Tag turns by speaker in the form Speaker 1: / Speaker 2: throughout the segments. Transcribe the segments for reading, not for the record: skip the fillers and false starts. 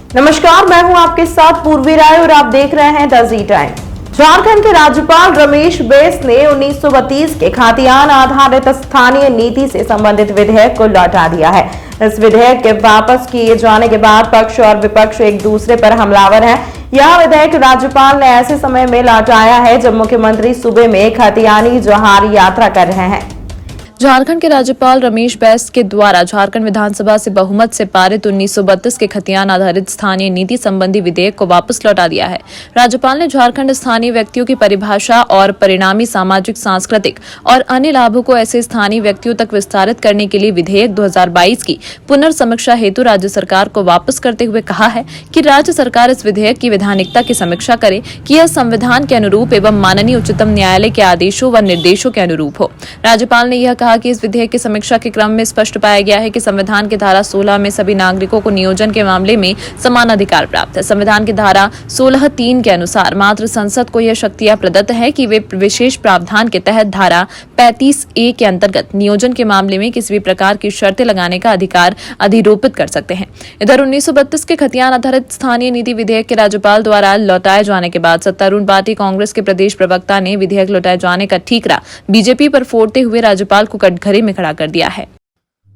Speaker 1: नमस्कार, मैं हूं आपके साथ पूर्वी राय और आप देख रहे हैं द जी टाइम। झारखंड के राज्यपाल रमेश बैस ने 1932 के खातियान आधारित स्थानीय नीति से संबंधित विधेयक को लौटा दिया है। इस विधेयक के वापस किए जाने के बाद पक्ष और विपक्ष एक दूसरे पर हमलावर हैं। यह विधेयक राज्यपाल ने ऐसे समय में लौटाया है जब मुख्यमंत्री सूबे में खतियानी जोहार यात्रा कर रहे हैं।
Speaker 2: झारखंड के राज्यपाल रमेश बैस के द्वारा झारखंड विधानसभा से बहुमत से पारित 1932 के खतियान आधारित स्थानीय नीति संबंधी विधेयक को वापस लौटा दिया है। राज्यपाल ने झारखंड स्थानीय व्यक्तियों की परिभाषा और परिणामी सामाजिक, सांस्कृतिक और अन्य लाभों को ऐसे स्थानीय व्यक्तियों तक विस्तारित करने के लिए विधेयक 2022 की पुनर्समीक्षा हेतु राज्य सरकार को वापस करते हुए कहा है कि राज्य सरकार इस विधेयक की वैधानिकता की समीक्षा करे कि यह संविधान के अनुरूप एवं माननीय उच्चतम न्यायालय के आदेशों व निर्देशों के अनुरूप हो। राज्यपाल ने यह कहा कि इस विधेयक की समीक्षा के क्रम में स्पष्ट पाया गया है कि संविधान की धारा 16 में सभी नागरिकों को नियोजन के मामले में समान अधिकार प्राप्त है। संविधान की धारा 16(3) के अनुसार मात्र संसद को यह शक्तियां प्रदत्त है कि वे विशेष प्रावधान के तहत धारा 35(a) के अंतर्गत नियोजन के मामले में किसी भी प्रकार की शर्तें लगाने का अधिकार अधिरोपित कर सकते हैं। इधर 1932 के खतियान आधारित स्थानीय नीति विधेयक के राज्यपाल द्वारा लौटाए जाने के बाद सत्तारूढ़ पार्टी कांग्रेस के प्रदेश प्रवक्ता ने विधेयक लौटाए जाने का ठीकरा बीजेपी पर फोड़ते हुए राज्यपाल को कटघरे में खड़ा कर दिया है।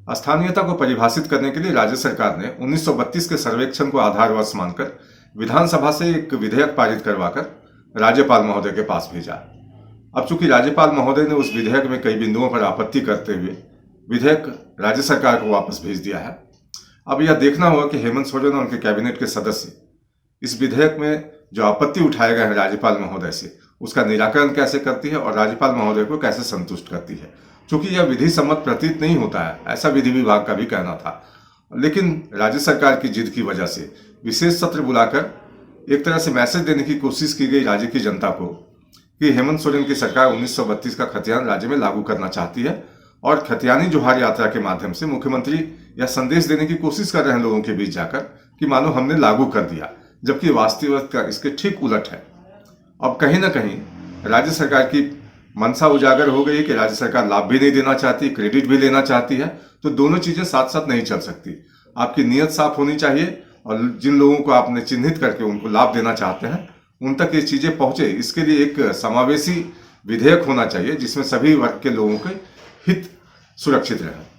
Speaker 3: स्थानीयता को परिभाषित करने के लिए राज्य सरकार ने 1932 के सर्वेक्षण को आधारवर्ष मानकर विधानसभा से एक विधेयक पारित करवाकर राज्यपाल महोदय के पास भेजा। अब चूंकि राज्यपाल महोदय ने उस विधेयक में कई बिंदुओं पर आपत्ति करते हुए विधेयक राज्य सरकार को वापस भेज दिया है। अब यह देखना होगा कि हेमंत सोरेन और उनके कैबिनेट के सदस्य इस विधेयक में जो आपत्ति उठाए गए हैं राज्यपाल महोदय से, उसका निराकरण कैसे करती है और राज्यपाल महोदय को कैसे संतुष्ट करती है। चूंकि यह विधि सम्मत प्रतीत नहीं होता है, ऐसा विधि विभाग का भी कहना था, लेकिन राज्य सरकार की जिद की वजह से विशेष सत्र बुलाकर एक तरह से मैसेज देने की कोशिश की गई राज्य की जनता को कि हेमंत सोरेन की सरकार 1932 का खतियान राज्य में लागू करना चाहती है और खतियानी जोहार यात्रा के माध्यम से मुख्यमंत्री यह संदेश देने की कोशिश कर रहे हैं लोगों के बीच जाकर कि मानो हमने लागू कर दिया, जबकि वास्तविकता इसके ठीक उलट है। अब कहीं ना कहीं राज्य सरकार की मनसा उजागर हो गई कि राज्य सरकार लाभ भी नहीं देना चाहती, क्रेडिट भी लेना चाहती है, तो दोनों चीजें साथ साथ नहीं चल सकती। आपकी नीयत साफ होनी चाहिए और जिन लोगों को आपने चिन्हित करके उनको लाभ देना चाहते हैं उन तक ये चीजें पहुंचे, इसके लिए एक समावेशी विधेयक होना चाहिए जिसमें सभी वर्ग के लोगों के हित सुरक्षित रहे।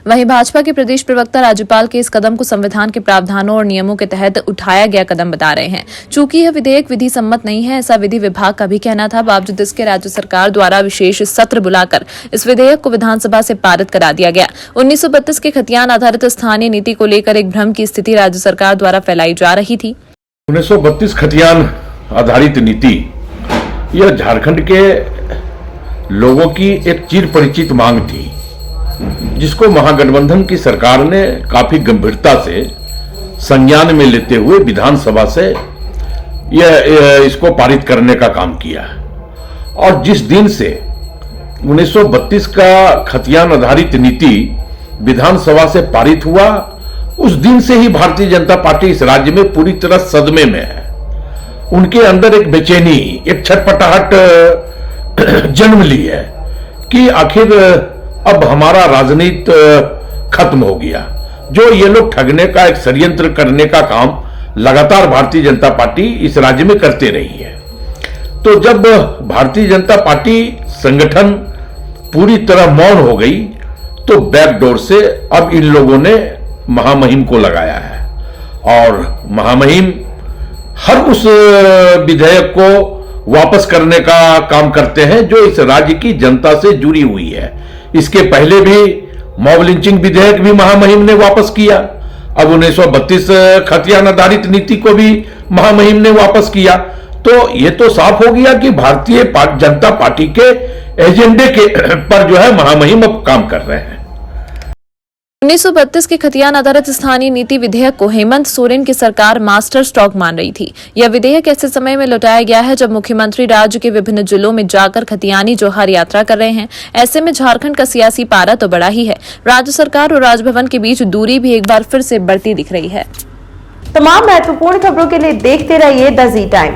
Speaker 2: वहीं भाजपा के प्रदेश प्रवक्ता राज्यपाल के इस कदम को संविधान के प्रावधानों और नियमों के तहत उठाया गया कदम बता रहे हैं। चूंकि यह विधेयक विधि सम्मत नहीं है, ऐसा विधि विभाग का भी कहना था, बावजूद इसके राज्य सरकार द्वारा विशेष सत्र बुलाकर इस विधेयक को विधानसभा से पारित करा दिया गया। 1932 के खतियान आधारित स्थानीय नीति को लेकर एक भ्रम की स्थिति राज्य सरकार द्वारा फैलाई जा रही थी।
Speaker 4: 1932 खतियान आधारित नीति यह झारखंड के लोगों की एक चिर परिचित मांग थी, जिसको महागठबंधन की सरकार ने काफी गंभीरता से संज्ञान में लेते हुए विधानसभा से इसको पारित करने का काम किया। और जिस दिन से 1932 का खतियान आधारित नीति विधानसभा से पारित हुआ, उस दिन से ही भारतीय जनता पार्टी इस राज्य में पूरी तरह सदमे में है। उनके अंदर एक बेचैनी, एक छटपटाहट जन्म ली है कि आखिर अब हमारा राजनीति खत्म हो गया। जो ये लोग ठगने का, एक षड्यंत्र करने का काम लगातार भारतीय जनता पार्टी इस राज्य में करते रही है। तो जब भारतीय जनता पार्टी संगठन पूरी तरह मौन हो गई, तो बैकडोर से अब इन लोगों ने महामहिम को लगाया है और महामहिम हर उस विधेयक को वापस करने का काम करते हैं जो इस राज्य की जनता से जुड़ी हुई है। इसके पहले भी मॉब लिंचिंग विधेयक भी महामहिम ने वापस किया। अब 1932 खतियान आधारित नीति को भी महामहिम ने वापस किया। तो ये तो साफ हो गया कि भारतीय जनता पार्टी के एजेंडे के पर जो है महामहिम अब काम कर रहे हैं।
Speaker 2: 1932 के खतियान आधारित स्थानीय नीति विधेयक को हेमंत सोरेन की सरकार मास्टर स्ट्रोक मान रही थी। यह विधेयक ऐसे समय में लौटाया गया है जब मुख्यमंत्री राज्य के विभिन्न जिलों में जाकर खतियानी जोहार यात्रा कर रहे हैं। ऐसे में झारखंड का सियासी पारा तो बड़ा ही है, राज्य सरकार और राजभवन के बीच दूरी भी एक बार फिर से बढ़ती दिख रही है।
Speaker 1: तमाम महत्वपूर्ण खबरों के लिए देखते रहिए द जी टाइम।